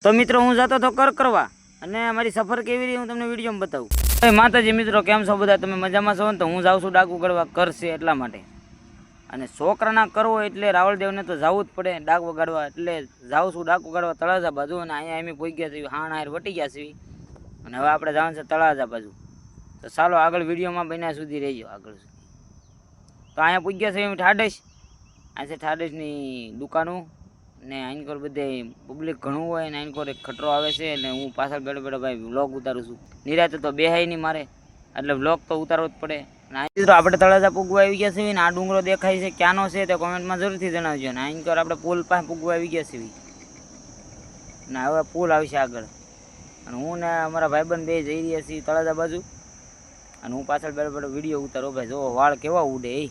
તો મિત્રો હું જતો તો કરવા અને મારી સફર કેવી રહી હું તમને વિડીયોમાં બતાવું. માતાજી મિત્રો કેમ છો બધા? તમે મજામાં છો ને? તો હું જાઉં છું ડાકુ કરવા કરશે એટલા માટે. અને છોકરાના કરવો એટલે રાવળદેવને તો જવું જ પડે ડાક વગાડવા, એટલે જાઉં છું ડાકુ કાઢવા તળાજા બાજુ. અને અહીંયા અમે પહોંચી ગયા છીએ, હાણ હાર વટી ગયા છીએ અને હવે આપણે જવાનું છે તળાજા બાજુ. તો ચાલો આગળ વિડીયોમાં બન્યા સુધી રહીજો આગળ સુધી. તો અહીંયા પહોંચી ગયા છે અમે ઠાડેશ. આ છે ઠાડેશની દુકાનો ને આઈનકોર બધે પબ્લિક ઘણું હોય ને આઈનકોર એક ખટરો આવે છે એટલે હું પાછળ બેઠો બેઠો ભાઈ વ્લોગ ઉતારું છું. નિરાતે તો બેહાય નહીં મારે, એટલે વ્લોગ તો ઉતારવો જ પડે. મિત્રો આપણે તળાજા પૂગવા આવી ગયા છીએ ને આ ડુંગરો દેખાય છે ક્યાંનો છે તે કોમેન્ટમાં જરૂરથી જણાવજો. ને આઈનકોર આપણે પુલ પાસે પૂગવા આવી ગયા છીએ ને હવે પુલ આવશે આગળ. અને હું ને અમારા ભાઈબંધ બે જઈ રહ્યા છીએ તળાજા બાજુ અને હું પાછળ બેઠો બેઠો વિડીયો ઉતારો. ભાઈ જો વાળ કેવા ઉડે એ,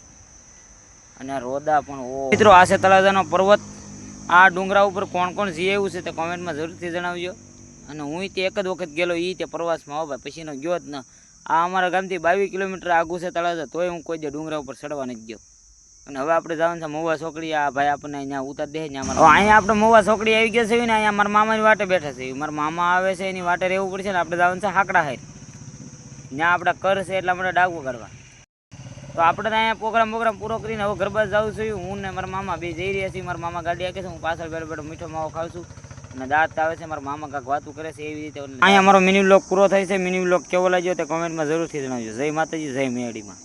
અને રોદા પણ. ઓ મિત્રો આ છે તળાજાનો પર્વત. આ ડુંગરા ઉપર કોણ કોણ જઈ આવ્યું છે તે કોમેન્ટમાં જરૂરથી જણાવજો. અને હું તે એક જ વખત ગયેલો એ તે પ્રવાસમાં હો ભાઈ, પછીનો ગયો જ ન. આ અમારા ગામથી 22 કિલોમીટર આગું છે તળાજા, તોય હું કોઈ દે ડુંગરા ઉપર ચડવા નથી ગયો. અને હવે આપણે જવાનું છે મહુવા ચોકડી. આ ભાઈ આપણને અહીંયા ઉતાર દે ને અમારા અહીંયા આપણે મહુવા ચોકડી આવી ગયા છે ને અહીંયા મારા મામાની વાટે બેઠા છે. મારા મામા આવે છે એની વાટે રહેવું પડશે ને આપણે જવાનું છે હાકડા હાર. ત્યાં આપણે કર છે એટલા માટે ડાકુ કરવા. તો આપણે તો અહીંયા પ્રોગ્રામ પૂરો કરીને હવે ઘર બાજુ જાઉં છું. હું ને મારા મામા બે જઈ રહ્યા છીએ. મારા મામા ગાડી આકે છે, હું પાછળ બેઠો બેઠો મીઠો માવો ખાઉં છું અને દાંત આવે છે. મારા મામા કાંઈક વાતું કરે છે એવી રીતે. અહીંયા મારો મિની વ્લોગ પૂરો થાય છે. મિની વ્લોગ કેવો લાગ્યો તે કોમેન્ટમાં જરૂરથી જણાવજો. જય માતાજી, જય મેળીમાં.